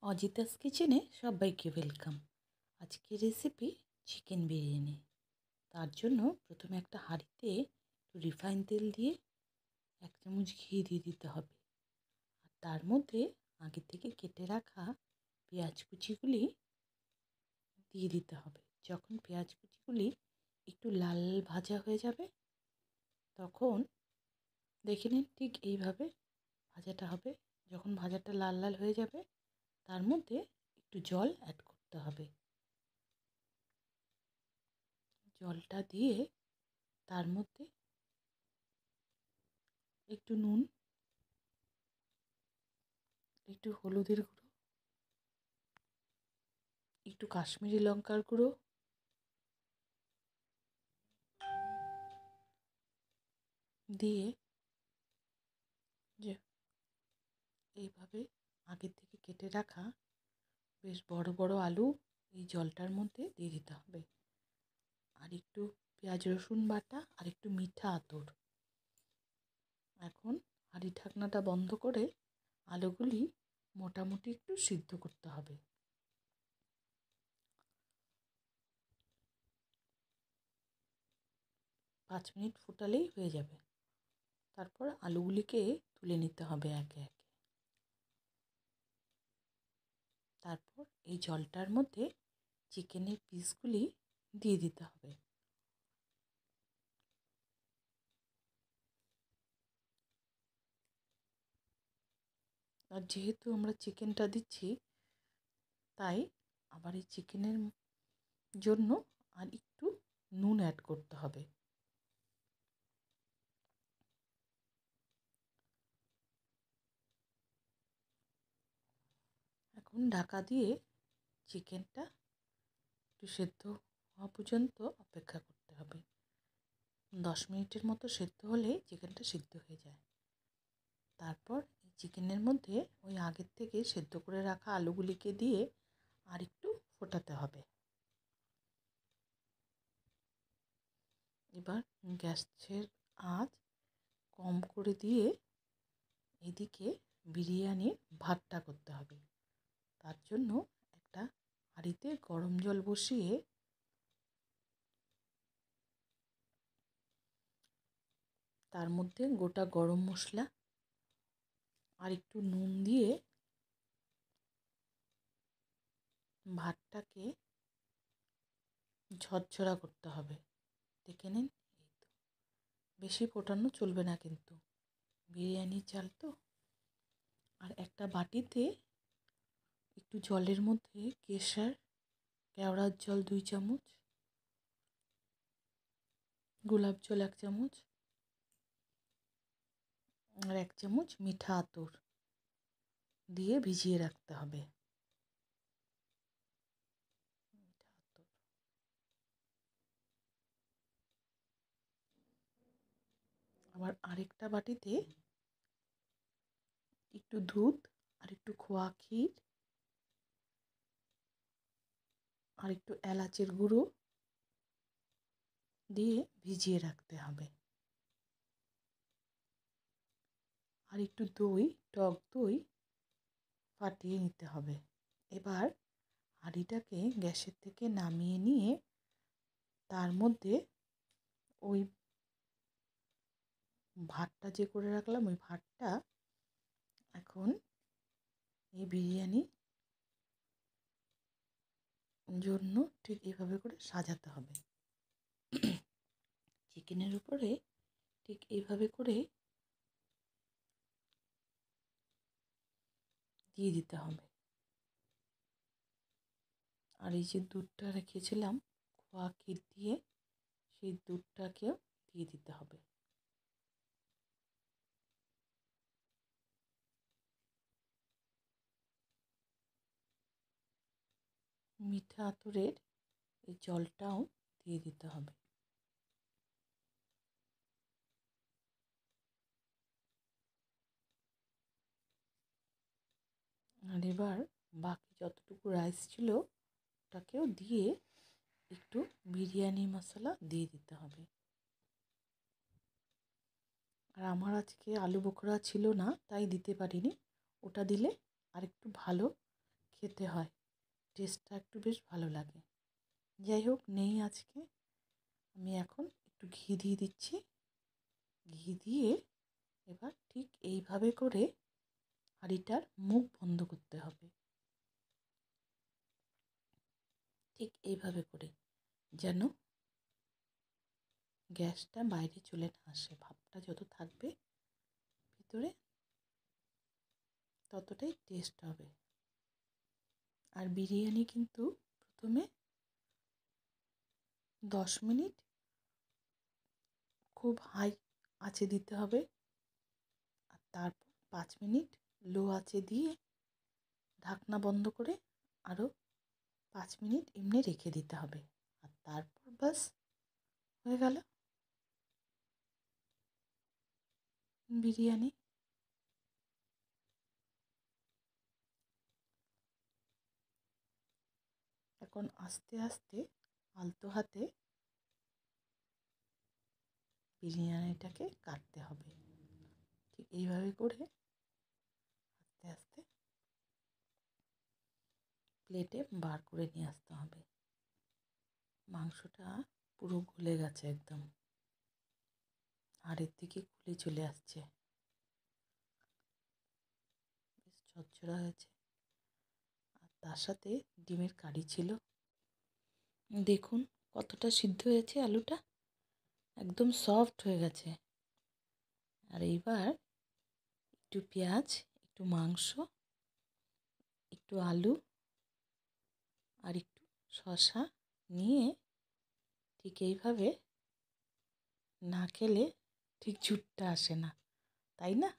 অজিতাস কিচেনে সবাইকে ওয়েলকাম। আজকের রেসিপি চিকেন বিরিয়ানি। তার জন্য প্রথমে একটা হাঁড়িতে একটু রিফাইন তেল দিয়ে 1 চামচ ঘি দিয়ে দিতে হবে। আর তার মধ্যে আগে থেকে কেটে রাখা পেঁয়াজ কুচিগুলি দিয়ে দিতে হবে। যখন পেঁয়াজ কুচিগুলি একটু লাল ভাজা হয়ে যাবে তখন দেখে নিন ঠিক এইভাবে ভাজাটা হবে। যখন ভাজাটা লাল লাল হয়ে যাবে তার মধ্যে একটু জল অ্যাড করতে হবে। জলটা দিয়ে তার মধ্যে একটু নুন, একটু হলুদের গুঁড়ো, একটু কাশ্মীরি লঙ্কার গুঁড়ো দিয়ে যে এইভাবে আগে থেকে কেটে রাখা বেশ বড় বড় আলু এই জলটার মধ্যে দিয়ে দিতে হবে। আর একটু পেঁয়াজ রসুন বাটা আর একটু মিঠা আতর। এখন হাঁড়ি ঢাকনাটা বন্ধ করে আলুগুলি মোটামুটি একটু সিদ্ধ করতে হবে। পাঁচ মিনিট ফুটালেই হয়ে যাবে। তারপর আলুগুলিকে তুলে নিতে হবে একে একে। তারপর এই জলটার মধ্যে চিকেনের পিসগুলি দিয়ে দিতে হবে। আর যেহেতু আমরা চিকেনটা দিচ্ছি তাই আবার এই চিকেনের জন্য আর একটু নুন অ্যাড করতে হবে। এখন ঢাকা দিয়ে চিকেনটা একটু সেদ্ধ হওয়া পর্যন্ত অপেক্ষা করতে হবে। 10 মিনিটের মতো সেদ্ধ হলেই চিকেনটা সিদ্ধ হয়ে যায়। তারপর এই চিকেনের মধ্যে ওই আগের থেকে সেদ্ধ করে রাখা আলুগুলিকে দিয়ে আর একটু ফোটাতে হবে। এবার গ্যাসের আঁচ কম করে দিয়ে এদিকে বিরিয়ানির ভাতটা করতে হবে। তার জন্য একটা হাঁড়িতে গরম জল বসিয়ে তার মধ্যে গোটা গরম মশলা আর একটু নুন দিয়ে ভাতটাকে ঝরঝরা করতে হবে। দেখে নিন, এই তো। বেশি ফোটানো চলবে না কিন্তু, বিরিয়ানির চাল তো। আর একটা বাটিতে একটু জলের মধ্যে কেশর, কেওড়ার জল 2 চামচ, গোলাপ জল 1 চামচ আর 1 চামচ মিঠা আতর দিয়ে ভিজিয়ে রাখতে হবে। আবার আরেকটা বাটিতে একটু দুধ আর একটু খোয়া ক্ষীর আর একটু এলাচের গুঁড়ো দিয়ে ভিজিয়ে রাখতে হবে। আর একটু দই, টক দই ফাটিয়ে নিতে হবে। এবার হাঁড়িটাকে গ্যাসের থেকে নামিয়ে নিয়ে তার মধ্যে ওই ভাতটা যে করে রাখলাম ওই ভাতটা এখন এই বিরিয়ানির জন্য ঠিক এভাবে করে সাজাতে হবে। চিকেনের উপরে ঠিক এইভাবে করে দিয়ে দিতে হবে। আর এই যে দুধটা রেখেছিলাম খোয়া ক্ষীর দিয়ে, সেই দুধটাকেও দিয়ে দিতে হবে। মিঠা আতরের এই জলটাও দিয়ে দিতে হবে। আর এবার বাকি যতটুকু রাইস ছিল ওটাকেও দিয়ে একটু বিরিয়ানি মশলা দিয়ে দিতে হবে। আর আমার আজকে আলু বোখরা ছিল না তাই দিতে পারিনি, ওটা দিলে আর একটু ভালো খেতে হয়, টেস্টটা একটু বেশ ভালো লাগে। যাই হোক, নেই আজকে, আমি এখন একটু ঘি দিয়ে দিচ্ছি। ঘি দিয়ে এবার ঠিক এইভাবে করে হাঁড়িটার মুখ বন্ধ করতে হবে, ঠিক এইভাবে করে, যেন গ্যাসটা বাইরে চলে না আসে। ভাপটা যত থাকবে ভিতরে ততটাই টেস্ট হবে। আর বিরিয়ানি কিন্তু প্রথমে 10 মিনিট খুব হাই আঁচে দিতে হবে, আর তারপর 5 মিনিট লো আঁচে দিয়ে ঢাকনা বন্ধ করে আরও 5 মিনিট এমনি রেখে দিতে হবে। আর তারপর বাস হয়ে গেল বিরিয়ানি। এখন আস্তে আস্তে আলতো হাতে বিরিয়ানিটাকে কাটতে হবে, ঠিক এইভাবে করে আস্তে আস্তে প্লেটে বার করে নিয়ে আসতে হবে। মাংসটা পুরো গলে গেছে, একদম হাড়ের দিকে খুলে চলে আসছে, বেশ ঝরঝরা হয়েছে। আর তার সাথে ডিমের কারি ছিল। দেখুন কতটা সিদ্ধ হয়েছে, আলুটা একদম সফট হয়ে গেছে। আর এইবার একটু পেঁয়াজ, একটু মাংস, একটু আলু আর একটু শসা নিয়ে ঠিক এইভাবে না খেলে ঠিক জুটটা আসে না, তাই না?